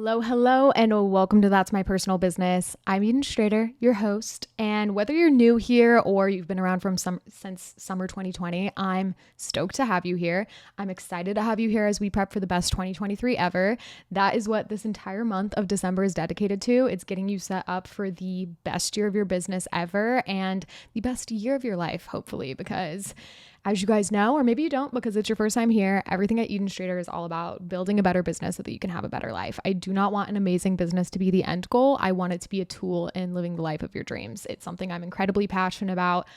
Hello, and welcome to That's My Personal Business. I'm Strader, your host, and whether you're new here or you've been around since summer 2020, I'm stoked to have you here. I'm excited to have you here as we prep for the best 2023 ever. That is what this entire month of December is dedicated to. It's getting you set up for the best year of your business ever and the best year of your life, hopefully, because as you guys know, or maybe you don't because it's your first time here, everything at Strader is all about building a better business so that you can have a better life. I do not want an amazing business to be the end goal. I want it to be a tool in living the life of your dreams. It's something I'm incredibly passionate about.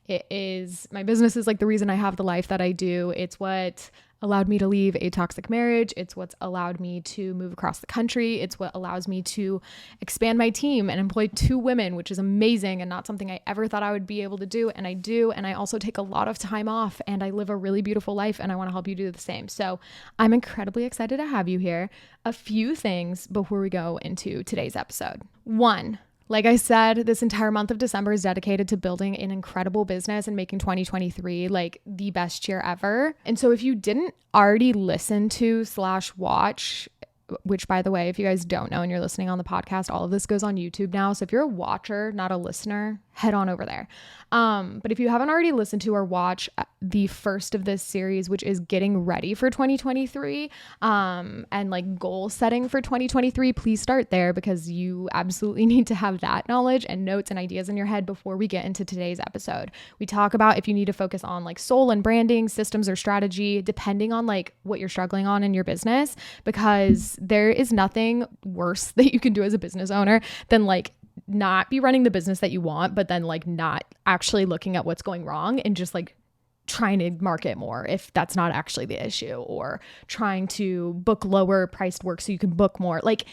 My business is like the reason I have the life that I do. It's what allowed me to leave a toxic marriage. It's what's allowed me to move across the country. It's what allows me to expand my team and employ 2 women, which is amazing and not something I ever thought I would be able to do. And I do. And I also take a lot of time off and I live a really beautiful life and I want to help you do the same. So I'm incredibly excited to have you here. A few things before we go into today's episode. 1, like I said, this entire month of December is dedicated to building an incredible business and making 2023 like the best year ever. And so if you didn't already listen to / watch, which by the way, if you guys don't know and you're listening on the podcast, all of this goes on YouTube now. So if you're a watcher, not a listener, head on over there. But if you haven't already listened to or watched the first of this series, which is getting ready for 2023, and like goal setting for 2023, please start there because you absolutely need to have that knowledge and notes and ideas in your head before we get into today's episode. We talk about if you need to focus on like soul and branding, systems or strategy, depending on like what you're struggling on in your business, because there is nothing worse that you can do as a business owner than like not be running the business that you want, but then like not actually looking at what's going wrong and just like trying to market more if that's not actually the issue, or trying to book lower priced work so you can book more. Like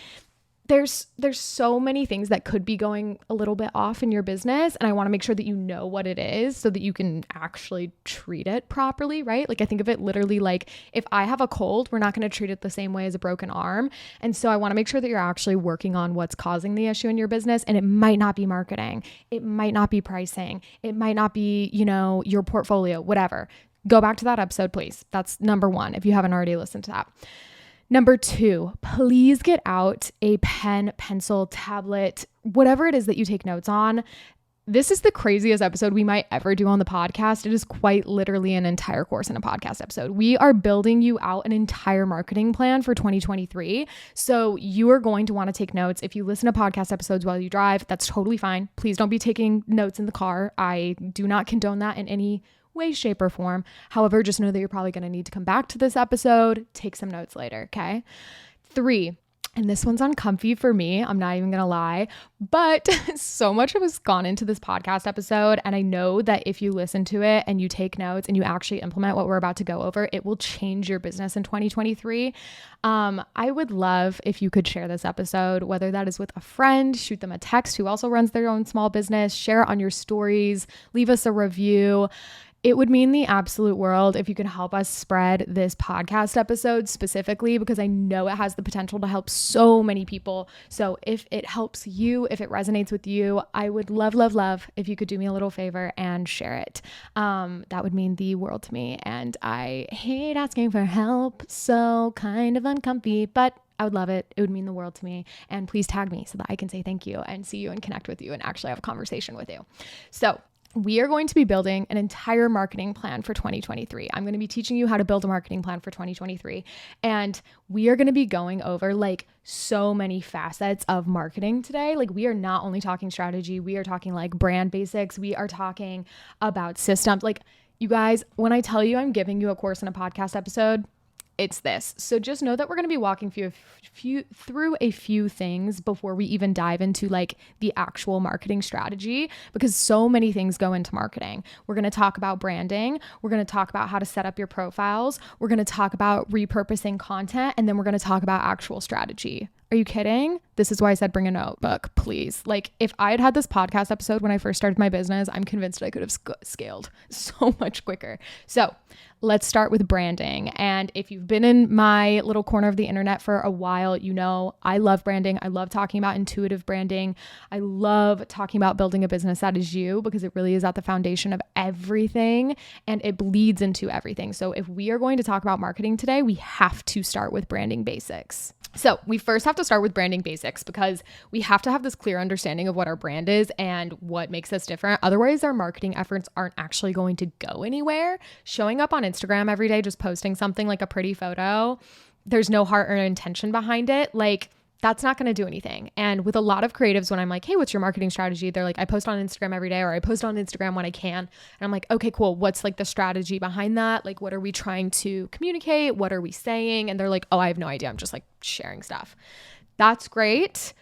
there's so many things that could be going a little bit off in your business. And I want to make sure that you know what it is so that you can actually treat it properly, right? Like I think of it literally like if I have a cold, we're not going to treat it the same way as a broken arm. And so I want to make sure that you're actually working on what's causing the issue in your business. And it might not be marketing. It might not be pricing. It might not be, your portfolio, whatever. Go back to that episode, please. That's number 1, if you haven't already listened to that. Number 2, please get out a pen, pencil, tablet, whatever it is that you take notes on. This is the craziest episode we might ever do on the podcast. It is quite literally an entire course in a podcast episode. We are building you out an entire marketing plan for 2023. So you are going to want to take notes. If you listen to podcast episodes while you drive, that's totally fine. Please don't be taking notes in the car. I do not condone that in any way, shape, or form. However, just know that you're probably going to need to come back to this episode, take some notes later, okay? 3, and this one's uncomfy for me, I'm not even going to lie, but so much has gone into this podcast episode, and I know that if you listen to it and you take notes and you actually implement what we're about to go over, it will change your business in 2023. I would love if you could share this episode, whether that is with a friend, shoot them a text who also runs their own small business, share it on your stories, leave us a review. It would mean the absolute world if you could help us spread this podcast episode specifically, because I know it has the potential to help so many people. So if it helps you, if it resonates with you, I would love if you could do me a little favor and share it. That would mean the world to me. And I hate asking for help, so kind of uncomfy, but I would love it. It would mean the world to me. And please tag me so that I can say thank you and see you and connect with you and actually have a conversation with you. So we are going to be building an entire marketing plan for 2023. I'm going to be teaching you how to build a marketing plan for 2023. And we are going to be going over like so many facets of marketing today. Like we are not only talking strategy, we are talking like brand basics. We are talking about systems. Like you guys, when I tell you I'm giving you a course in a podcast episode, it's this. So just know that we're going to be walking through a few things before we even dive into like the actual marketing strategy, because so many things go into marketing. We're going to talk about branding. We're going to talk about how to set up your profiles. We're going to talk about repurposing content. And then we're going to talk about actual strategy. Are you kidding? This is why I said bring a notebook, please. Like if I had this podcast episode when I first started my business, I'm convinced I could have scaled so much quicker. So let's start with branding. And if you've been in my little corner of the internet for a while, you know I love branding. I love talking about intuitive branding. I love talking about building a business that is you, because it really is at the foundation of everything and it bleeds into everything. So if we are going to talk about marketing today, we have to start with branding basics. So we first have to start with branding basics because we have to have this clear understanding of what our brand is and what makes us different. Otherwise, our marketing efforts aren't actually going to go anywhere. Showing up on Instagram every day, just posting something like a pretty photo, there's no heart or intention behind it. Like, that's not going to do anything. And with a lot of creatives, when I'm like, hey, what's your marketing strategy? They're like, I post on Instagram every day, or I post on Instagram when I can. And I'm like, okay, cool. What's like the strategy behind that? Like, what are we trying to communicate? What are we saying? And they're like, oh, I have no idea. I'm just like sharing stuff. That's great,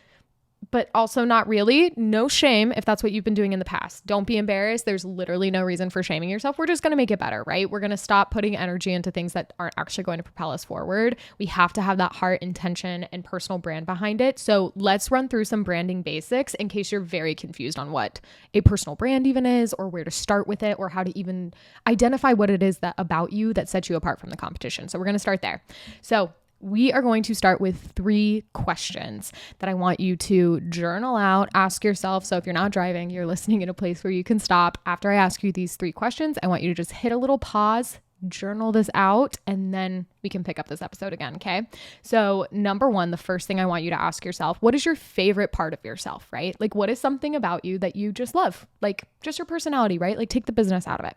but also not really. No shame if that's what you've been doing in the past. Don't be embarrassed. There's literally no reason for shaming yourself. We're just going to make it better, right? We're going to stop putting energy into things that aren't actually going to propel us forward. We have to have that heart, intention, and personal brand behind it. So let's run through some branding basics in case you're very confused on what a personal brand even is, or where to start with it, or how to even identify what it is that about you that sets you apart from the competition. So we're going to start there. So we are going to start with 3 questions that I want you to journal out, ask yourself. So if you're not driving, you're listening in a place where you can stop. After I ask you these 3 questions, I want you to just hit a little pause, journal this out, and then we can pick up this episode again. Okay. So number 1, the first thing I want you to ask yourself, what is your favorite part of yourself, right? Like, what is something about you that you just love? Like, just your personality, right? Like, take the business out of it.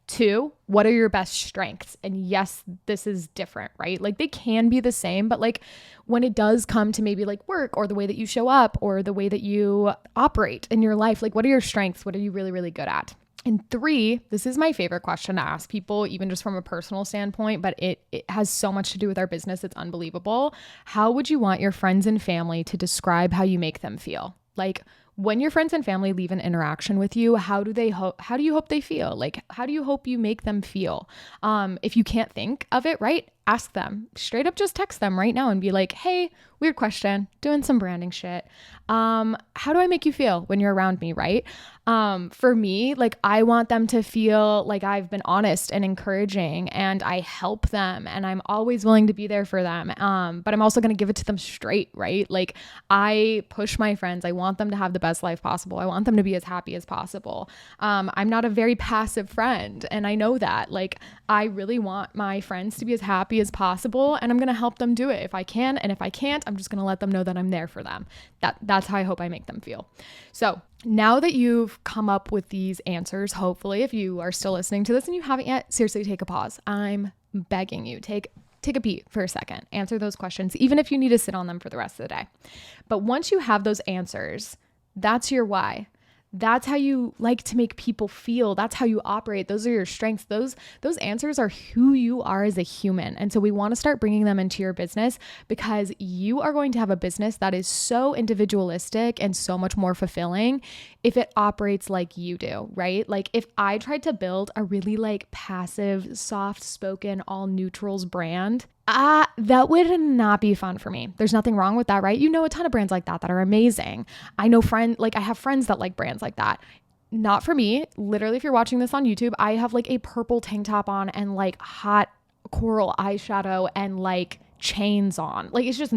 2, what are your best strengths? And yes, this is different, right? Like, they can be the same, but like when it does come to maybe like work or the way that you show up or the way that you operate in your life, like, what are your strengths? What are you really, really good at? And 3, this is my favorite question to ask people, even just from a personal standpoint, but it has so much to do with our business. It's unbelievable. How would you want your friends and family to describe how you make them feel? Like, when your friends and family leave an interaction with you, how do you hope they feel? Like, how do you hope you make them feel? If you can't think of it, right? Ask them. Straight up just text them right now and be like, hey, weird question, doing some branding shit. How do I make you feel when you're around me, right? For me, like, I want them to feel like I've been honest and encouraging and I help them and I'm always willing to be there for them. But I'm also going to give it to them straight, right? Like, I push my friends. I want them to have the best life possible. I want them to be as happy as possible. I'm not a very passive friend, and I know that. Like, I really want my friends to be as happy as possible, and I'm going to help them do it if I can. And if I can't, I'm just going to let them know that I'm there for them. That's how I hope I make them feel. So now that you've come up with these answers, hopefully, if you are still listening to this and you haven't yet, seriously, take a pause. I'm begging you, take a beat for a second, answer those questions, even if you need to sit on them for the rest of the day. But once you have those answers, that's your why. That's how you like to make people feel. That's how you operate. Those are your strengths. Those answers are who you are as a human. And so we want to start bringing them into your business because you are going to have a business that is so individualistic and so much more fulfilling if it operates like you do, right? Like, if I tried to build a really like passive, soft-spoken, all neutrals brand, that would not be fun for me. There's nothing wrong with that, right? You know a ton of brands like that are amazing. I have friends that like brands like that. Not for me. Literally, if you're watching this on YouTube, I have like a purple tank top on and like hot coral eyeshadow and like chains on. Like, it's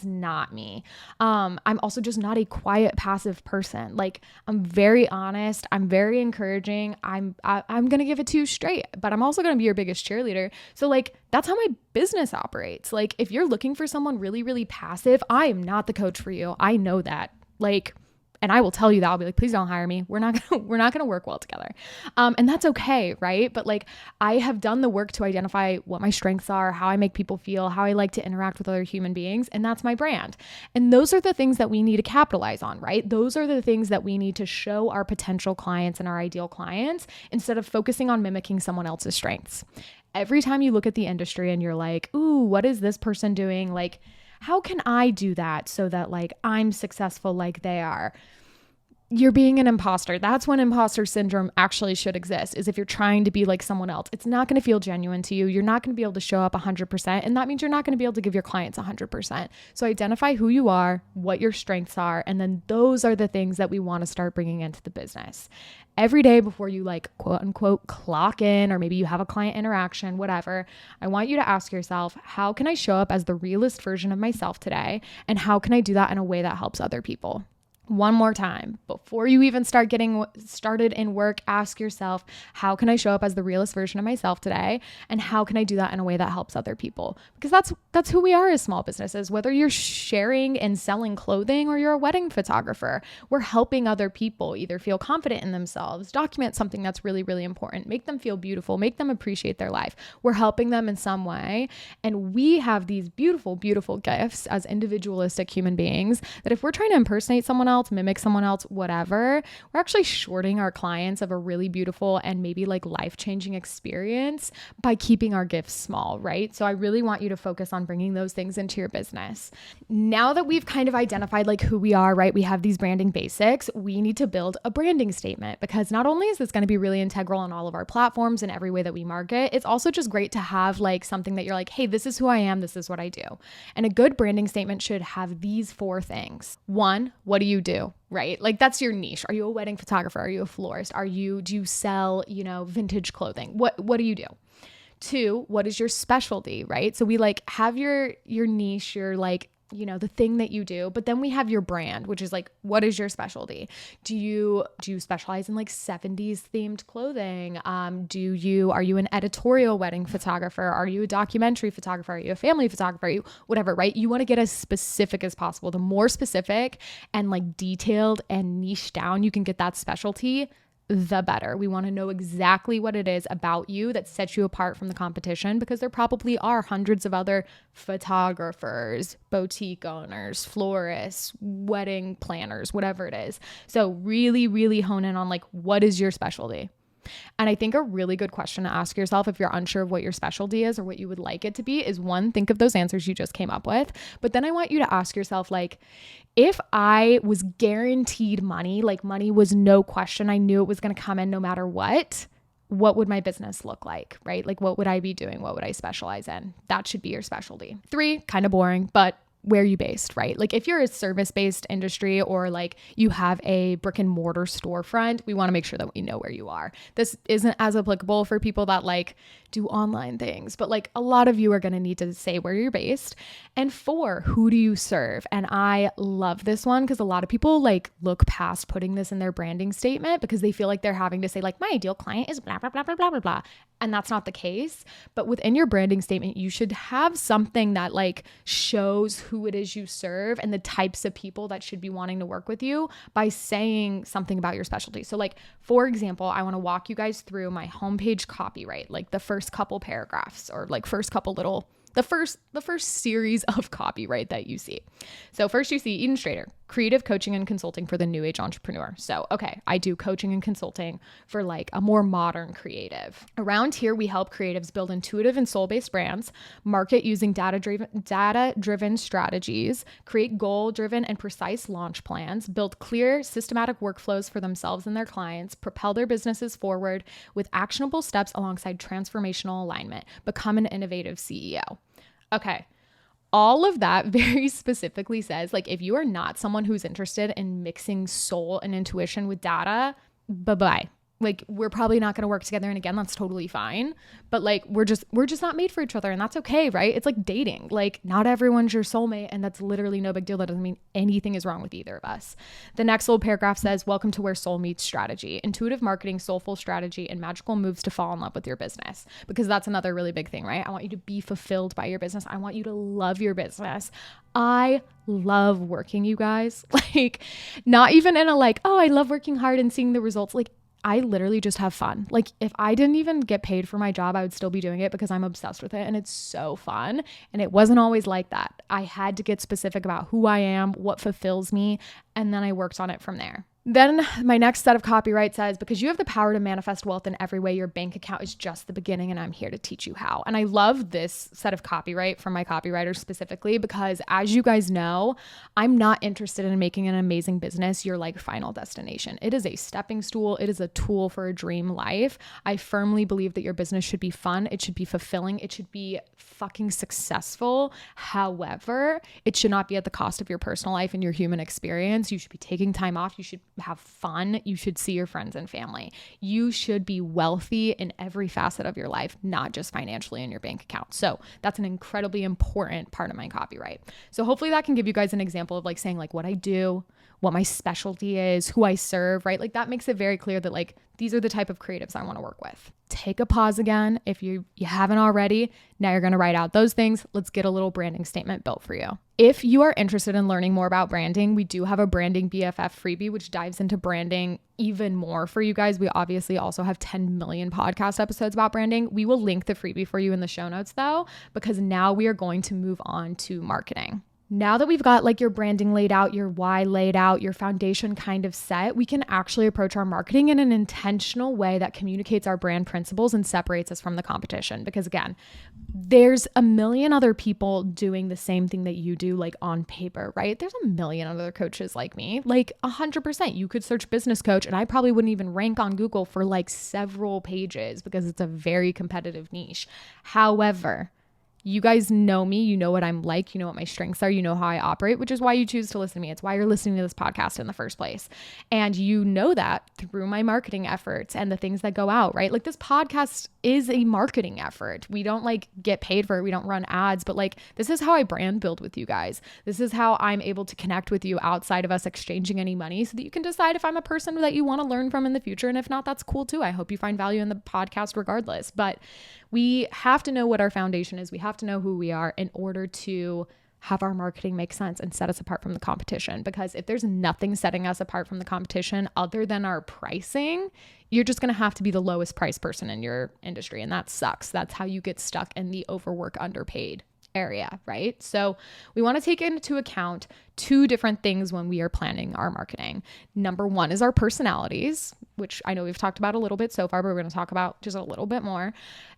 not me. I'm also just not a quiet, passive person. Like, I'm very honest. I'm very encouraging. I'm going to give it to you straight, but I'm also going to be your biggest cheerleader. So like, that's how my business operates. Like, if you're looking for someone really, really passive, I am not the coach for you. I know that. Like, and I will tell you that. I'll be like, please don't hire me. We're not gonna work well together. And that's okay, right? But like, I have done the work to identify what my strengths are, how I make people feel, how I like to interact with other human beings, and that's my brand. And those are the things that we need to capitalize on, right? Those are the things that we need to show our potential clients and our ideal clients instead of focusing on mimicking someone else's strengths. Every time you look at the industry and you're like, ooh, what is this person doing? Like, how can I do that so that like I'm successful like they are? You're being an imposter. That's when imposter syndrome actually should exist, is if you're trying to be like someone else. It's not going to feel genuine to you. You're not going to be able to show up 100%. And that means you're not going to be able to give your clients 100%. So identify who you are, what your strengths are, and then those are the things that we want to start bringing into the business. Every day before you like quote unquote clock in, or maybe you have a client interaction, whatever, I want you to ask yourself, how can I show up as the realest version of myself today? And how can I do that in a way that helps other people? One more time, before you even start getting started in work, ask yourself, how can I show up as the realest version of myself today? And how can I do that in a way that helps other people? Because that's who we are as small businesses. Whether you're sharing and selling clothing or you're a wedding photographer, we're helping other people either feel confident in themselves, document something that's really, really important, make them feel beautiful, make them appreciate their life. We're helping them in some way. And we have these beautiful, beautiful gifts as individualistic human beings that if we're trying to impersonate someone else, mimic someone else, whatever, we're actually shorting our clients of a really beautiful and maybe like life-changing experience by keeping our gifts small, right? So I really want you to focus on bringing those things into your business. Now that we've kind of identified like who we are, right? We have these branding basics. We need to build a branding statement, because not only is this going to be really integral on all of our platforms and every way that we market, it's also just great to have like something that you're like, hey, this is who I am. This is what I do. And a good branding statement should have these 4 things. 1, what do you do? Right? Like that's your niche. Are you a wedding photographer? Are you a florist? Do you sell, vintage clothing? What do you do? 2, what is your specialty? Right? So we like have your niche, your like, the thing that you do, but then we have your brand, which is like, what is your specialty? Do you specialize in like 70s themed clothing? Are you an editorial wedding photographer? Are you a documentary photographer? Are you a family photographer? Are you whatever, right? You want to get as specific as possible. The more specific and like detailed and niche down you can get that specialty, the better. We want to know exactly what it is about you that sets you apart from the competition, because there probably are hundreds of other photographers, boutique owners, florists, wedding planners, whatever it is. So really, really hone in on like, what is your specialty? And I think a really good question to ask yourself if you're unsure of what your specialty is or what you would like it to be is, 1, think of those answers you just came up with. But then I want you to ask yourself, like, if I was guaranteed money, like money was no question, I knew it was going to come in no matter what would my business look like, right? Like, what would I be doing? What would I specialize in? That should be your specialty. 3, kind of boring, but where are you based, right? Like if you're a service-based industry or like you have a brick and mortar storefront, we want to make sure that we know where you are. This isn't as applicable for people that like do online things, but like a lot of you are going to need to say where you're based. And 4, who do you serve? And I love this one because a lot of people like look past putting this in their branding statement because they feel like they're having to say like, my ideal client is blah, blah, blah, blah, blah, blah, blah. And that's not the case. But within your branding statement, you should have something that like shows who it is you serve and the types of people that should be wanting to work with you by saying something about your specialty. So like, for example, I want to walk you guys through my homepage copyright, like the first couple paragraphs or like first couple little, the first series of copyright that you see. So first you see Eden Strader, creative coaching and consulting for the new age entrepreneur. So, okay, I do coaching and consulting for like a more modern creative. Around here, we help creatives build intuitive and soul-based brands, market using data-driven strategies, create goal-driven and precise launch plans, build clear, systematic workflows for themselves and their clients, propel their businesses forward with actionable steps alongside transformational alignment, become an innovative CEO. Okay. All of that very specifically says, like, if you are not someone who's interested in mixing soul and intuition with data, bye-bye. Like, we're probably not going to work together. And again, that's totally fine. But like, we're just not made for each other. And that's okay, right? It's like dating. Like, not everyone's your soulmate. And that's literally no big deal. That doesn't mean anything is wrong with either of us. The next little paragraph says, welcome to where soul meets strategy, intuitive marketing, soulful strategy, and magical moves to fall in love with your business. Because that's another really big thing, right? I want you to be fulfilled by your business. I want you to love your business. I love working, you guys. Like, not even in a like, oh, I love working hard and seeing the results. Like, I literally just have fun. Like, if I didn't even get paid for my job, I would still be doing it because I'm obsessed with it and it's so fun. And it wasn't always like that. I had to get specific about who I am, what fulfills me, and then I worked on it from there. Then my next set of copyright says, because you have the power to manifest wealth in every way, your bank account is just the beginning and I'm here to teach you how. And I love this set of copyright from my copywriter specifically because, as you guys know, I'm not interested in making an amazing business your like final destination. It is a stepping stool. It is a tool for a dream life. I firmly believe that your business should be fun. It should be fulfilling. It should be fucking successful. However, it should not be at the cost of your personal life and your human experience. You should be taking time off. You should have fun. You should see your friends and family. You should be wealthy in every facet of your life, not just financially in your bank account. So that's an incredibly important part of my copyright. So hopefully that can give you guys an example of like saying like what I do, what my specialty is, who I serve, right? Like that makes it very clear that like these are the type of creatives I want to work with. Take a pause again. If you haven't already, now you're going to write out those things. Let's get a little branding statement built for you. If you are interested in learning more about branding, we do have a branding BFF freebie, which dives into branding even more for you guys. We obviously also have 10 million podcast episodes about branding. We will link the freebie for you in the show notes though, because now we are going to move on to marketing. Now that we've got like your branding laid out, your why laid out, your foundation kind of set, we can actually approach our marketing in an intentional way that communicates our brand principles and separates us from the competition. Because again, there's a million other people doing the same thing that you do, like on paper, right? There's a million other coaches like me, like 100%. You could search business coach and I probably wouldn't even rank on Google for like several pages because it's a very competitive niche. However, you guys know me, you know what I'm like, you know what my strengths are, you know how I operate, which is why you choose to listen to me. It's why you're listening to this podcast in the first place. And you know that through my marketing efforts and the things that go out, right? Like this podcast is a marketing effort. We don't like get paid for it. We don't run ads, but like this is how I brand build with you guys. This is how I'm able to connect with you outside of us exchanging any money so that you can decide if I'm a person that you want to learn from in the future. And if not, that's cool too. I hope you find value in the podcast regardless. But we have to know what our foundation is. We have to know who we are in order to have our marketing make sense and set us apart from the competition. Because if there's nothing setting us apart from the competition other than our pricing, you're just going to have to be the lowest price person in your industry. And that sucks. That's how you get stuck in the overwork, underpaid area, right? So we want to take into account two different things when we are planning our marketing. Number one is our personalities, which I know we've talked about a little bit so far, but we're going to talk about just a little bit more.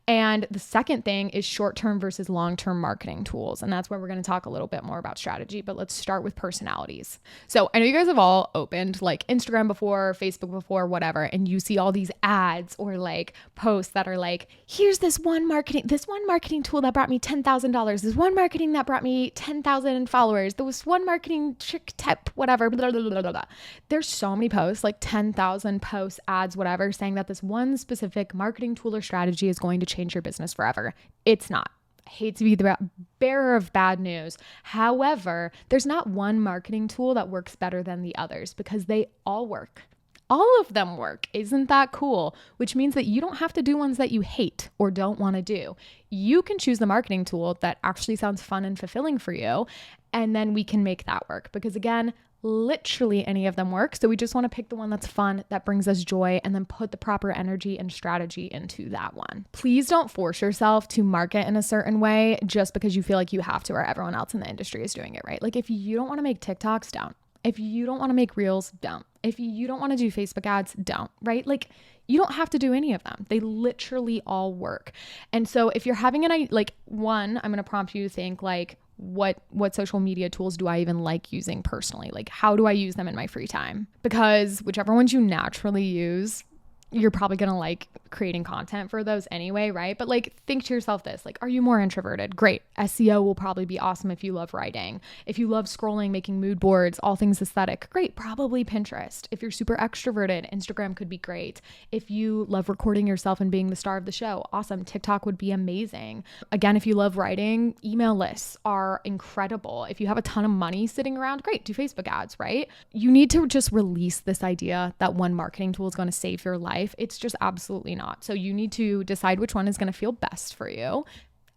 And the second thing is short-term versus long-term marketing tools. And that's where we're going to talk a little bit more about strategy, but let's start with personalities. So I know you guys have all opened like Instagram before, Facebook before, whatever, and you see all these ads or like posts that are like, here's this one marketing tool that brought me $10,000. This one marketing that brought me 10,000 followers. There was one marketing trick tip, whatever, blah, blah, blah, blah, blah. There's so many posts, like 10,000 posts, ads, whatever, saying that this one specific marketing tool or strategy is going to change your business forever. It's not. I hate to be the bearer of bad news. However, there's not one marketing tool that works better than the others because they all work. All of them work. Isn't that cool? Which means that you don't have to do ones that you hate or don't want to do. You can choose the marketing tool that actually sounds fun and fulfilling for you, and then we can make that work. Because again, literally any of them work. So we just want to pick the one that's fun, that brings us joy, and then put the proper energy and strategy into that one. Please don't force yourself to market in a certain way just because you feel like you have to or everyone else in the industry is doing it, right? Like if you don't want to make TikToks, don't. If you don't want to make reels, don't. If you don't want to do Facebook ads, don't, right? Like you don't have to do any of them. They literally all work. And so if you're having I'm going to prompt you to think like, what social media tools do I even like using personally? Like how do I use them in my free time? Because whichever ones you naturally use, you're probably going to like creating content for those anyway, right? But like think to yourself this, like, are you more introverted? Great. SEO will probably be awesome if you love writing. If you love scrolling, making mood boards, all things aesthetic, great. Probably Pinterest. If you're super extroverted, Instagram could be great. If you love recording yourself and being the star of the show, awesome. TikTok would be amazing. Again, if you love writing, email lists are incredible. If you have a ton of money sitting around, great. Do Facebook ads, right? You need to just release this idea that one marketing tool is going to save your life. It's just absolutely not. So you need to decide which one is going to feel best for you.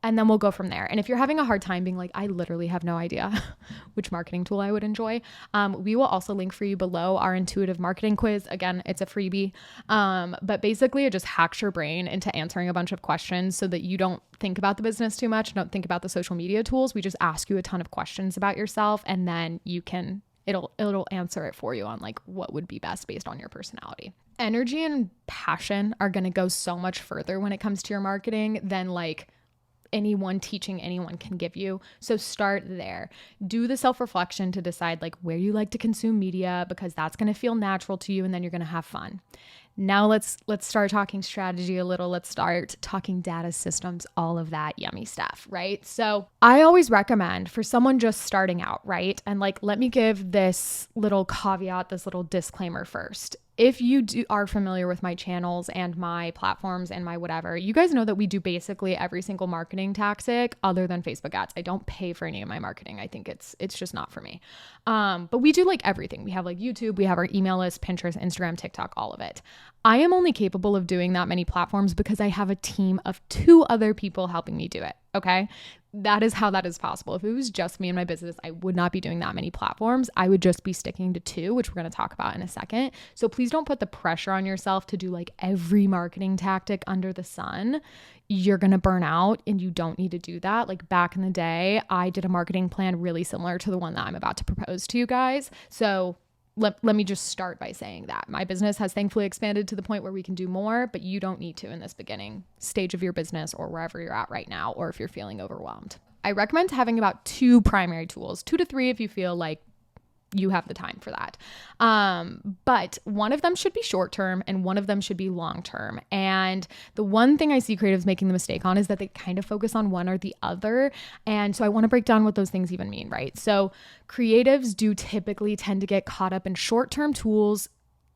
And then we'll go from there. And if you're having a hard time being like, I literally have no idea which marketing tool I would enjoy, we will also link for you below our intuitive marketing quiz. Again, it's a freebie. But basically it just hacks your brain into answering a bunch of questions so that you don't think about the business too much. Don't think about the social media tools. We just ask you a ton of questions about yourself and then it'll answer it for you on like what would be best based on your personality. Energy and passion are going to go so much further when it comes to your marketing than like anyone teaching anyone can give you. So start there. Do the self-reflection to decide like where you like to consume media because that's going to feel natural to you and then you're going to have fun. Now let's start talking strategy a little. Let's start talking data systems, all of that yummy stuff, right? So I always recommend for someone just starting out, right? And like, let me give this little caveat, this little disclaimer first. If you are familiar with my channels and my platforms and my whatever, you guys know that we do basically every single marketing tactic other than Facebook ads. I don't pay for any of my marketing. I think it's just not for me. But we do like everything. We have like YouTube, we have our email list, Pinterest, Instagram, TikTok, all of it. I am only capable of doing that many platforms because I have a team of 2 other people helping me do it. Okay. That is how that is possible. If it was just me and my business, I would not be doing that many platforms. I would just be sticking to 2, which we're going to talk about in a second. So please don't put the pressure on yourself to do like every marketing tactic under the sun. You're going to burn out and you don't need to do that. Like back in the day, I did a marketing plan really similar to the one that I'm about to propose to you guys. So let me just start by saying that my business has thankfully expanded to the point where we can do more, but you don't need to in this beginning stage of your business or wherever you're at right now, or if you're feeling overwhelmed. I recommend having about 2 primary tools, 2 to 3 if you feel like you have the time for that. But one of them should be short term and one of them should be long term. And the one thing I see creatives making the mistake on is that they kind of focus on one or the other. And so I want to break down what those things even mean, right? So creatives do typically tend to get caught up in short term tools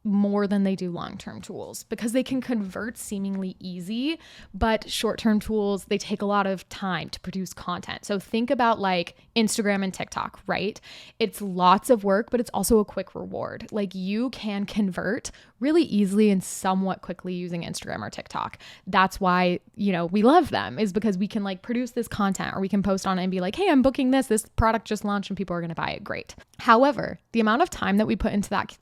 more than they do long-term tools because they can convert seemingly easy, but short-term tools, they take a lot of time to produce content. So think about like Instagram and TikTok, right? It's lots of work, but it's also a quick reward. Like you can convert really easily and somewhat quickly using Instagram or TikTok. That's why, we love them, is because we can like produce this content or we can post on it and be like, hey, I'm booking this product just launched and people are going to buy it. Great. However, the amount of time that we put into that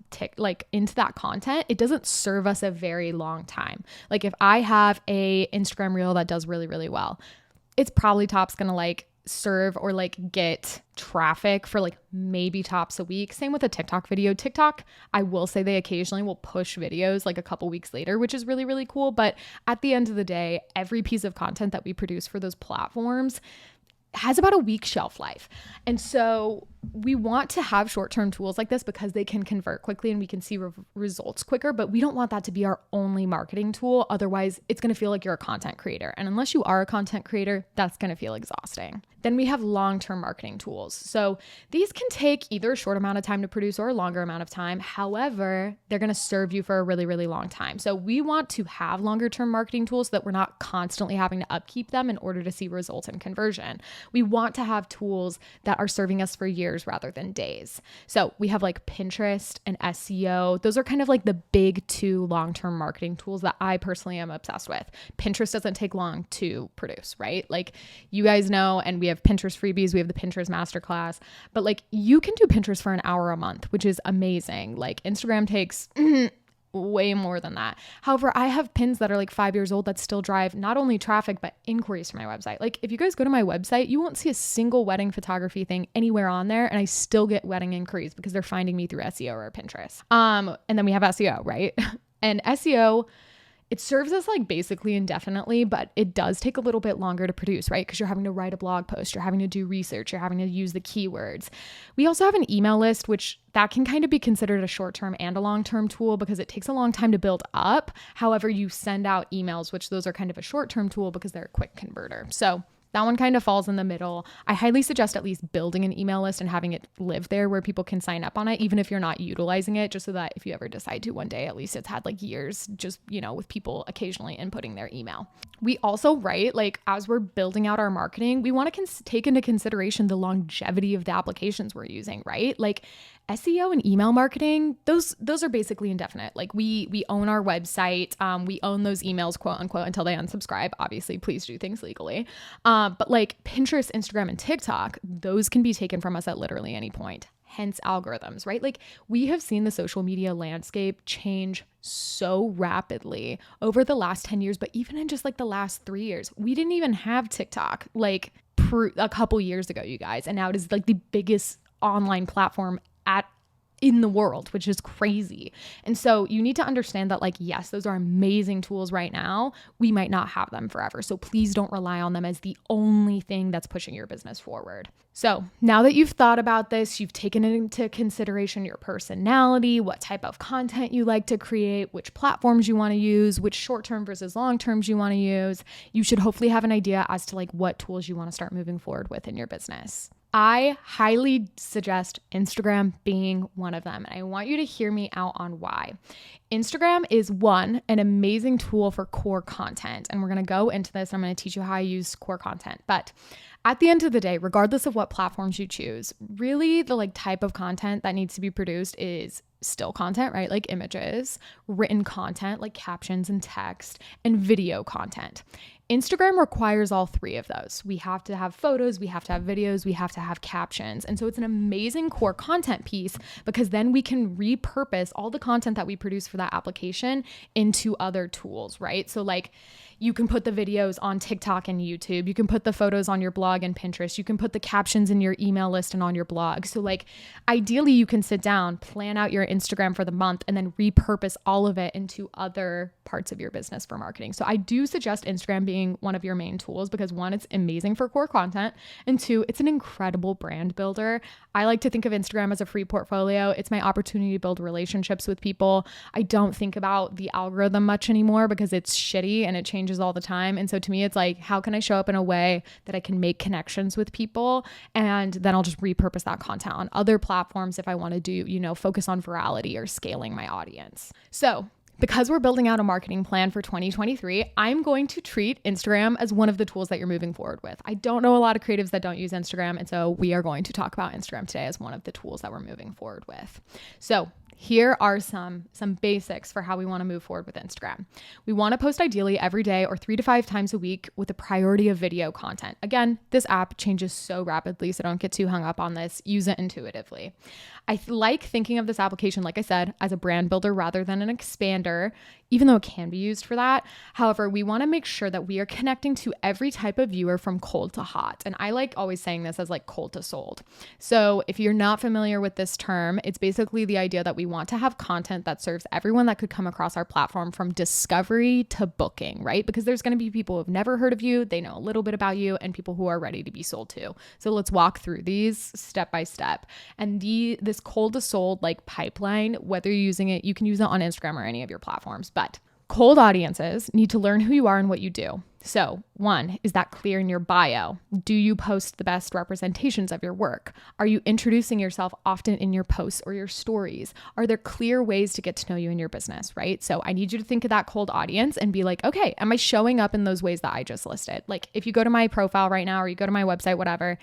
content, it doesn't serve us a very long time. Like if I have a Instagram reel that does really, really well, it's probably tops going to like serve or like get traffic for like maybe tops a week. Same with a TikTok video. TikTok, I will say they occasionally will push videos like a couple weeks later, which is really, really cool. But at the end of the day, every piece of content that we produce for those platforms has about a week shelf life. And so we want to have short-term tools like this because they can convert quickly and we can see results quicker, but we don't want that to be our only marketing tool. Otherwise, it's going to feel like you're a content creator. And unless you are a content creator, that's going to feel exhausting. Then we have long-term marketing tools. So these can take either a short amount of time to produce or a longer amount of time. However, they're going to serve you for a really, really long time. So we want to have longer-term marketing tools so that we're not constantly having to upkeep them in order to see results and conversion. We want to have tools that are serving us for years rather than days. So we have like Pinterest and SEO. Those are kind of like the big 2 long-term marketing tools that I personally am obsessed with. Pinterest doesn't take long to produce, right? Like you guys know, and we have Pinterest freebies. We have the Pinterest masterclass, but like you can do Pinterest for an hour a month, which is amazing. Like Instagram takes way more than that. However, I have pins that are like 5 years old that still drive not only traffic, but inquiries to my website. Like if you guys go to my website, you won't see a single wedding photography thing anywhere on there. And I still get wedding inquiries because they're finding me through SEO or Pinterest. And then we have SEO, right? And SEO, it serves us like basically indefinitely, but it does take a little bit longer to produce, right? Because you're having to write a blog post, you're having to do research, you're having to use the keywords. We also have an email list, which that can kind of be considered a short-term and a long-term tool because it takes a long time to build up. However, you send out emails, which those are kind of a short-term tool because they're a quick converter. So that one kind of falls in the middle. I highly suggest at least building an email list and having it live there where people can sign up on it, even if you're not utilizing it, just so that if you ever decide to one day, at least it's had like years just, with people occasionally inputting their email. We also, right, like as we're building out our marketing, we want to take into consideration the longevity of the applications we're using, right? Like SEO and email marketing, those are basically indefinite. Like we own our website, we own those emails, quote unquote, until they unsubscribe. Obviously, please do things legally. But like Pinterest, Instagram, and TikTok, those can be taken from us at literally any point. Hence algorithms, right? Like we have seen the social media landscape change so rapidly over the last 10 years, but even in just like the last 3 years, we didn't even have TikTok like a couple years ago, you guys. And now it is like the biggest online platform in the world, which is crazy. And so you need to understand that, like, yes, those are amazing tools right now. We might not have them forever. So please don't rely on them as the only thing that's pushing your business forward. So now that you've thought about this, you've taken into consideration your personality, what type of content you like to create, which platforms you want to use, which short-term versus long-terms you want to use, you should hopefully have an idea as to like what tools you want to start moving forward with in your business. I highly suggest Instagram being one of them. And I want you to hear me out on why. Instagram is an amazing tool for core content. And we're going to go into this. I'm going to teach you how I use core content. But at the end of the day, regardless of what platforms you choose, really the like type of content that needs to be produced is still content, right? Like images, written content, like captions and text, and video content. Instagram requires all three of those. We have to have photos, we have to have videos, we have to have captions. And so it's an amazing core content piece because then we can repurpose all the content that we produce for that application into other tools, right? So like you can put the videos on TikTok and YouTube. You can put the photos on your blog and Pinterest. You can put the captions in your email list and on your blog. So like ideally you can sit down, plan out your Instagram for the month, and then repurpose all of it into other parts of your business for marketing. So I do suggest Instagram being one of your main tools because one, it's amazing for core content, and two, it's an incredible brand builder. I like to think of Instagram as a free portfolio. It's my opportunity to build relationships with people. I don't think about the algorithm much anymore because it's shitty and it changes all the time. And so to me, it's like, how can I show up in a way that I can make connections with people? And then I'll just repurpose that content on other platforms if I want to do, focus on virality or scaling my audience. So because we're building out a marketing plan for 2023, I'm going to treat Instagram as one of the tools that you're moving forward with. I don't know a lot of creatives that don't use Instagram, and so we are going to talk about Instagram today as one of the tools that we're moving forward with. So here are some basics for how we want to move forward with Instagram. We want to post ideally every day or 3 to 5 times a week with a priority of video content. Again, this app changes so rapidly, so don't get too hung up on this. Use it intuitively. I like thinking of this application, like I said, as a brand builder rather than an expander, even though it can be used for that. However, we want to make sure that we are connecting to every type of viewer from cold to hot. And I like always saying this as like cold to sold. So if you're not familiar with this term, it's basically the idea that we want to have content that serves everyone that could come across our platform from discovery to booking, right? Because there's going to be people who have never heard of you, they know a little bit about you, and people who are ready to be sold to. So let's walk through these step by step. And this cold to sold like pipeline, whether you're using it, you can use it on Instagram or any of your platforms, but cold audiences need to learn who you are and what you do. So one, is that clear in your bio? Do you post the best representations of your work? Are you introducing yourself often in your posts or your stories? Are there clear ways to get to know you in your business, right? So I need you to think of that cold audience and be like, okay, am I showing up in those ways that I just listed? Like if you go to my profile right now or you go to my website, whatever,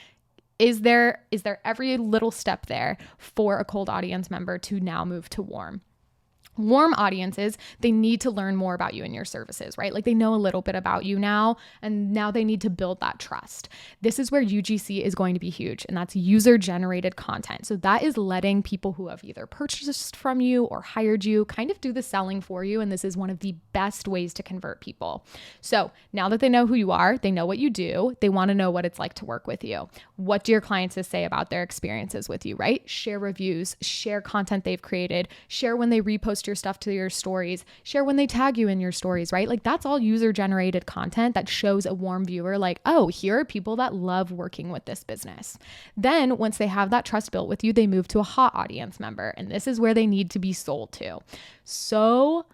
is there every little step there for a cold audience member to now move to warm? Warm audiences, they need to learn more about you and your services, right? Like they know a little bit about you now, and now they need to build that trust. This is where UGC is going to be huge, and that's user-generated content. So that is letting people who have either purchased from you or hired you kind of do the selling for you, and this is one of the best ways to convert people. So now that they know who you are, they know what you do, they want to know what it's like to work with you. What do your clients say about their experiences with you, right? Share reviews, share content they've created, share when they repost your stuff to your stories, share when they tag you in your stories, right? Like that's all user generated content that shows a warm viewer like, oh, here are people that love working with this business. Then once they have that trust built with you, they move to a hot audience member. And this is where they need to be sold to. So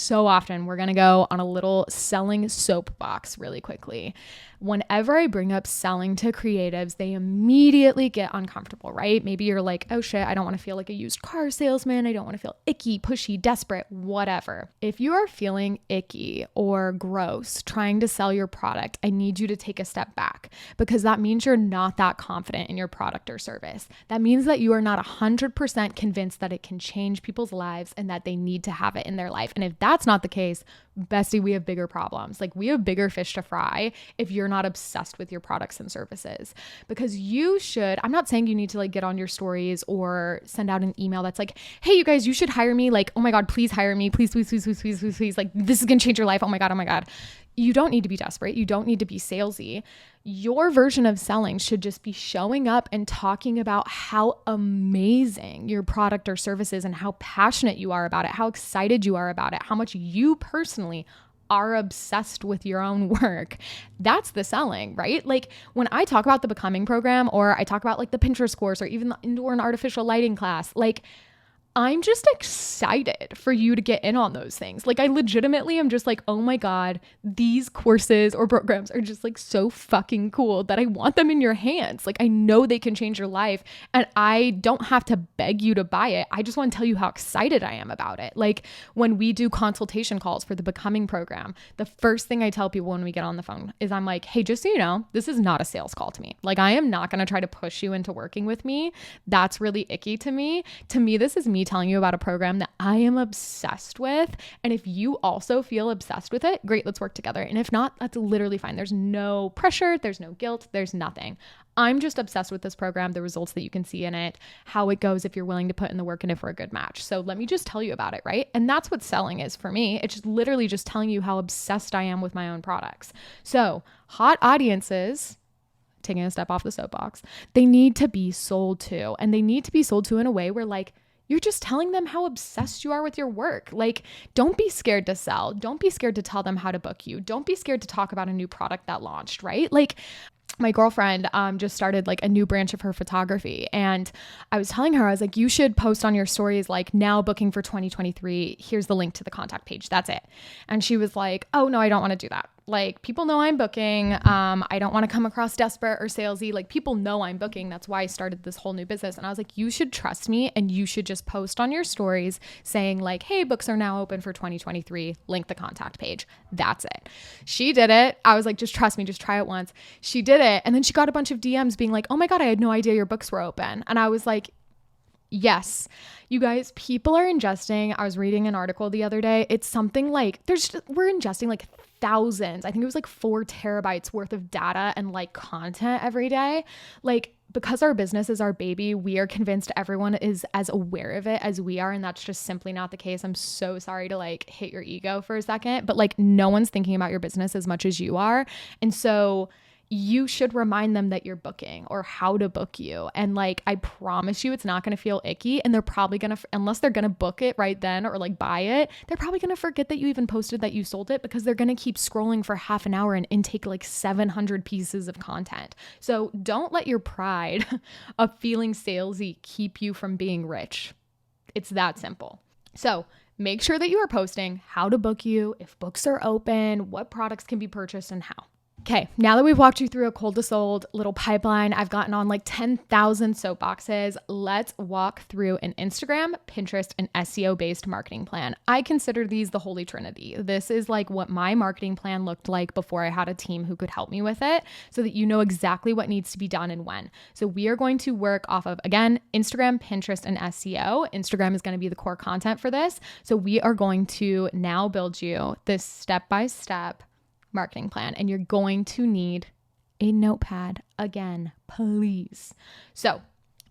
often we're going to go on a little selling soapbox really quickly. Whenever I bring up selling to creatives, they immediately get uncomfortable, right? Maybe you're like, oh shit, I don't want to feel like a used car salesman. I don't want to feel icky, pushy, desperate, whatever. If you are feeling icky or gross trying to sell your product, I need you to take a step back because that means you're not that confident in your product or service. That means that you are not 100% convinced that it can change people's lives and that they need to have it in their life. And if that's not the case, bestie, we have bigger problems. Like we have bigger fish to fry if you're you're not obsessed with your products and services. Because you should, I'm not saying you need to like get on your stories or send out an email that's like, hey, you guys, you should hire me. Like, oh my God, please hire me. Please, please, please, please, please, please, please. Like, this is going to change your life. Oh my God, oh my God. You don't need to be desperate. You don't need to be salesy. Your version of selling should just be showing up and talking about how amazing your product or service is and how passionate you are about it, how excited you are about it, how much you personally are obsessed with your own work. That's the selling, right? Like when I talk about the Becoming program, or I talk about like the Pinterest course, or even the indoor and artificial lighting class, like I'm just excited for you to get in on those things. Like I legitimately am just like, oh my God, these courses or programs are just like so fucking cool that I want them in your hands. Like I know they can change your life and I don't have to beg you to buy it. I just want to tell you how excited I am about it. Like when we do consultation calls for the Becoming program, the first thing I tell people when we get on the phone is I'm like, hey, just so you know, this is not a sales call to me. Like I am not going to try to push you into working with me. That's really icky to me. To me, this is me telling you about a program that I am obsessed with. And if you also feel obsessed with it, great, let's work together. And if not, that's literally fine. There's no pressure. There's no guilt. There's nothing. I'm just obsessed with this program, the results that you can see in it, how it goes if you're willing to put in the work and if we're a good match. So let me just tell you about it, right? And that's what selling is for me. It's just literally just telling you how obsessed I am with my own products. So hot audiences, taking a step off the soapbox, they need to be sold to, and they need to be sold to in a way where like, you're just telling them how obsessed you are with your work. Like, don't be scared to sell. Don't be scared to tell them how to book you. Don't be scared to talk about a new product that launched, right? Like, my girlfriend just started like a new branch of her photography. And I was telling her, I was like, you should post on your stories, like now booking for 2023. Here's the link to the contact page. That's it. And she was like, oh no, I don't want to do that. Like people know I'm booking. I don't want to come across desperate or salesy. Like people know I'm booking. That's why I started this whole new business. And I was like, you should trust me and you should just post on your stories saying like, hey, books are now open for 2023. Link the contact page. That's it. She did it. I was like, just trust me, just try it once. She did it. And then she got a bunch of DMs being like, oh my God, I had no idea your books were open. And I was like, yes, you guys, people are ingesting. I was reading an article the other day. It's something like we're ingesting like thousands. I think it was like 4 terabytes worth of data and like content every day. Like because our business is our baby, we are convinced everyone is as aware of it as we are. And that's just simply not the case. I'm so sorry to like hit your ego for a second, but like no one's thinking about your business as much as you are. And so you should remind them that you're booking or how to book you. And like, I promise you, it's not going to feel icky. And they're probably going to, unless they're going to book it right then or like buy it, they're probably going to forget that you even posted that you sold it because they're going to keep scrolling for half an hour and intake like 700 pieces of content. So don't let your pride of feeling salesy keep you from being rich. It's that simple. So make sure that you are posting how to book you, if books are open, what products can be purchased and how. Okay, now that we've walked you through a cold to sold little pipeline, I've gotten on like 10,000 soapboxes. Let's walk through an Instagram, Pinterest, and SEO-based marketing plan. I consider these the holy trinity. This is like what my marketing plan looked like before I had a team who could help me with it so that you know exactly what needs to be done and when. So we are going to work off of, again, Instagram, Pinterest, and SEO. Instagram is going to be the core content for this. So we are going to now build you this step-by-step marketing plan, and you're going to need a notepad again, please. So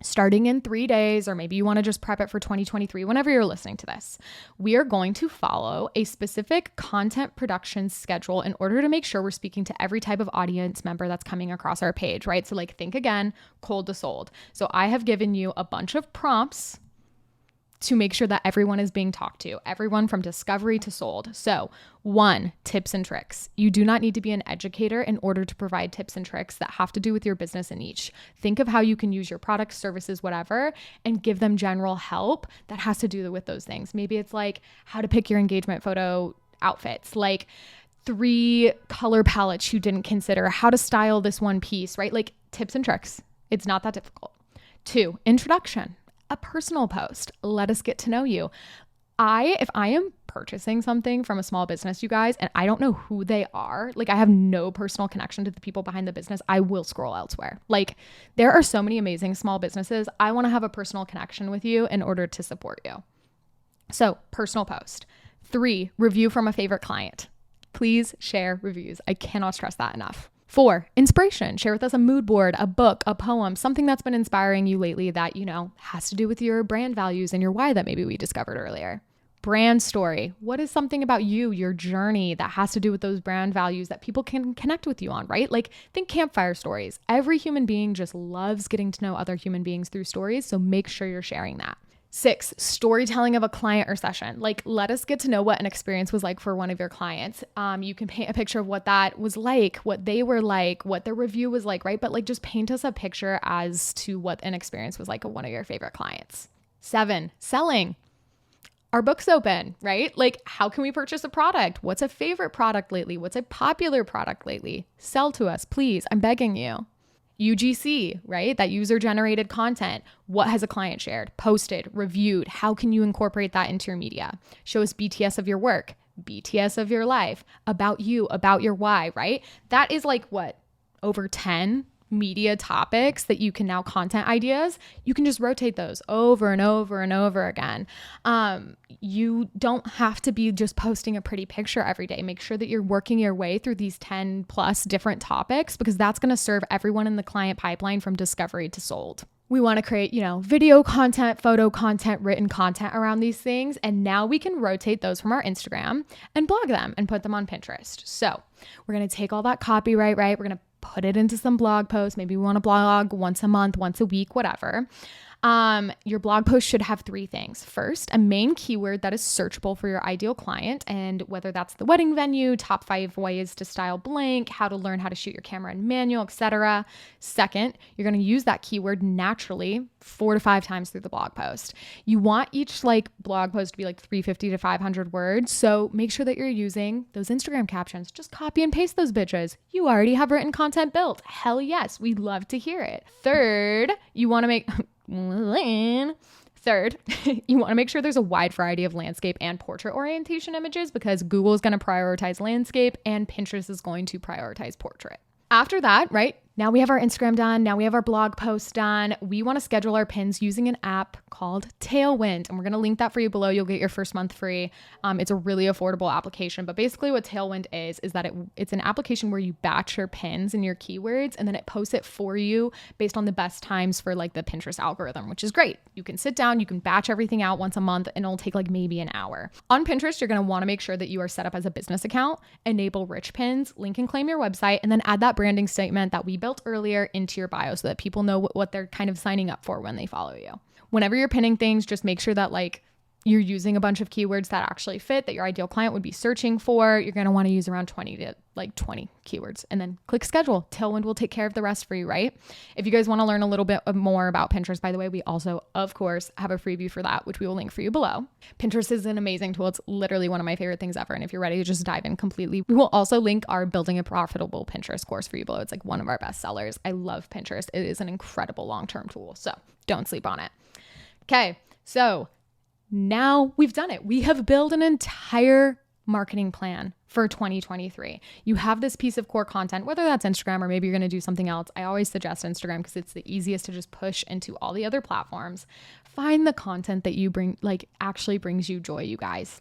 starting in 3 days, or maybe you want to just prep it for 2023, whenever you're listening to this, we are going to follow a specific content production schedule in order to make sure we're speaking to every type of audience member that's coming across our page, right? So like think again, cold to sold. So I have given you a bunch of prompts to make sure that everyone is being talked to, everyone from discovery to sold. So 1, tips and tricks. You do not need to be an educator in order to provide tips and tricks that have to do with your business and niche. Think of how you can use your products, services, whatever, and give them general help that has to do with those things. Maybe it's like how to pick your engagement photo outfits, like 3 color palettes you didn't consider, how to style this one piece, right? Like tips and tricks. It's not that difficult. 2, introduction. A personal post. Let us get to know you. If I am purchasing something from a small business, you guys, and I don't know who they are, like I have no personal connection to the people behind the business, I will scroll elsewhere. Like there are so many amazing small businesses. I want to have a personal connection with you in order to support you. So personal post. 3, review from a favorite client. Please share reviews. I cannot stress that enough. 4, inspiration. Share with us a mood board, a book, a poem, something that's been inspiring you lately that, has to do with your brand values and your why that maybe we discovered earlier. Brand story. What is something about you, your journey that has to do with those brand values that people can connect with you on, right? Like think campfire stories. Every human being just loves getting to know other human beings through stories. So make sure you're sharing that. 6, storytelling of a client or session. Like let us get to know what an experience was like for one of your clients. You can paint a picture of what that was like, what they were like, what their review was like, right? But like just paint us a picture as to what an experience was like of one of your favorite clients. 7, selling. Our book's open, right? Like how can we purchase a product? What's a favorite product lately? What's a popular product lately? Sell to us, please. I'm begging you. UGC, right? That user-generated content. What has a client shared, posted, reviewed? How can you incorporate that into your media? Show us BTS of your work, BTS of your life, about you, about your why, right? That is like what? Over 10 media topics that you can now content ideas. You can just rotate those over and over and over again. You don't have to be just posting a pretty picture every day. Make sure that you're working your way through these 10 plus different topics because that's going to serve everyone in the client pipeline from discovery to sold. We want to create, video content, photo content, written content around these things. And now we can rotate those from our Instagram and blog them and put them on Pinterest. So we're going to take all that copyright, right? We're going to put it into some blog posts. Maybe we want to blog once a month, once a week, whatever. Your blog post should have 3 things. First, a main keyword that is searchable for your ideal client, and whether that's the wedding venue, top 5 ways to style blank, how to learn how to shoot your camera in manual, etc. Second, you're going to use that keyword naturally 4 to 5 times through the blog post. You want each blog post to be 350 to 500 words. So make sure that you're using those Instagram captions. Just copy and paste those bitches. You already have written content built. Hell yes. We'd love to hear it. Third, you want to make sure there's a wide variety of landscape and portrait orientation images because Google is going to prioritize landscape and Pinterest is going to prioritize portrait. After that, right? Now we have our Instagram done. Now we have our blog post done. We want to schedule our pins using an app called Tailwind. And we're going to link that for you below. You'll get your first month free. It's a really affordable application. But basically what Tailwind is that it's an application where you batch your pins and your keywords and then it posts it for you based on the best times for the Pinterest algorithm, which is great. You can sit down, you can batch everything out once a month and it'll take maybe an hour. On Pinterest, you're going to want to make sure that you are set up as a business account, enable rich pins, link and claim your website, and then add that branding statement that we built earlier into your bio so that people know what they're kind of signing up for when they follow you. Whenever you're pinning things, just make sure that you're using a bunch of keywords that actually fit, that your ideal client would be searching for. You're going to want to use around 20 keywords and then click schedule. Tailwind will take care of the rest for you, right? If you guys want to learn a little bit more about Pinterest, by the way, we also, of course, have a freebie for that, which we will link for you below. Pinterest is an amazing tool. It's literally one of my favorite things ever. And if you're ready to just dive in completely, we will also link our Building a Profitable Pinterest course for you below. It's one of our best sellers. I love Pinterest. It is an incredible long-term tool. So don't sleep on it. Okay. So now we've done it. We have built an entire marketing plan for 2023. You have this piece of core content, whether that's Instagram or maybe you're going to do something else. I always suggest Instagram because it's the easiest to just push into all the other platforms. Find the content that you bring, actually brings you joy, you guys.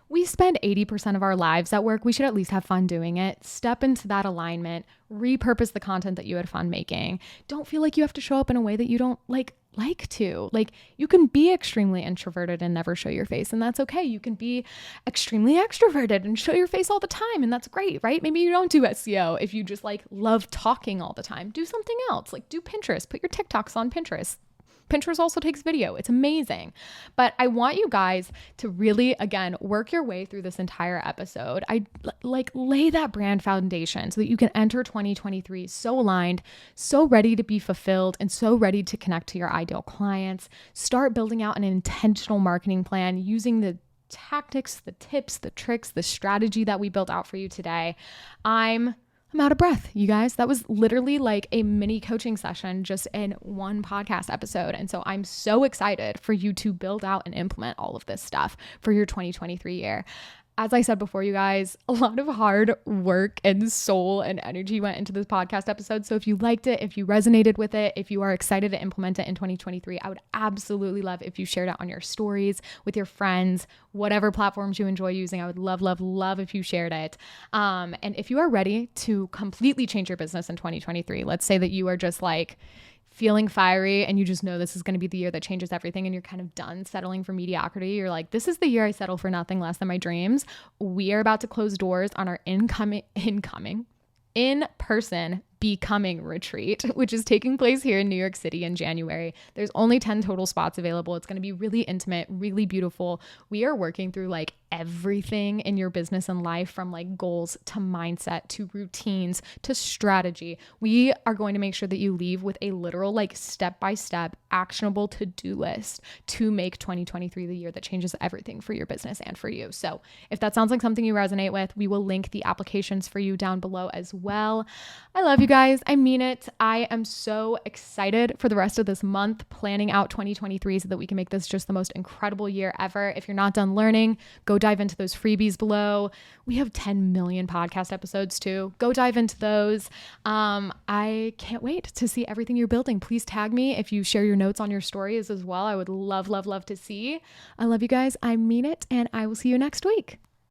We spend 80% of our lives at work. We should at least have fun doing it. Step into that alignment, repurpose the content that you had fun making. Don't feel like you have to show up in a way that you don't like to. You can be extremely introverted and never show your face, and that's okay. You can be extremely extroverted and show your face all the time, and that's great, right? Maybe you don't do SEO if you just love talking all the time. Do something else. Do Pinterest. Put your TikToks on Pinterest. Pinterest also takes video. It's amazing. But I want you guys to really, again, work your way through this entire episode. I lay that brand foundation so that you can enter 2023 so aligned, so ready to be fulfilled, and so ready to connect to your ideal clients. Start building out an intentional marketing plan using the tactics, the tips, the tricks, the strategy that we built out for you today. I'm out of breath, you guys. That was literally a mini coaching session just in one podcast episode. And so I'm so excited for you to build out and implement all of this stuff for your 2023 year. As I said before, you guys, a lot of hard work and soul and energy went into this podcast episode. So if you liked it, if you resonated with it, if you are excited to implement it in 2023, I would absolutely love if you shared it on your stories with your friends, whatever platforms you enjoy using. I would love, love, love if you shared it. And if you are ready to completely change your business in 2023, let's say that you are just like feeling fiery and you just know this is going to be the year that changes everything and you're kind of done settling for mediocrity. You're like, this is the year I settle for nothing less than my dreams. We are about to close doors on our in-person Becoming retreat, which is taking place here in New York City in January. There's only 10 total spots available. It's going to be really intimate, really beautiful. We are working through like everything in your business and life, from like goals to mindset to routines to strategy. We are going to make sure that you leave with a literal like step-by-step actionable to-do list to make 2023 the year that changes everything for your business and for you. So if that sounds like something you resonate with, we will link the applications for you down below as well. I love you guys. I mean it. I am so excited for the rest of this month, planning out 2023 so that we can make this just the most incredible year ever. If you're not done learning, go dive into those freebies below. We have 10 million podcast episodes too. Go dive into those. I can't wait to see everything you're building. Please tag me if you share your notes on your stories as well. I would love, love, love to see. I love you guys. I mean it. And I will see you next week.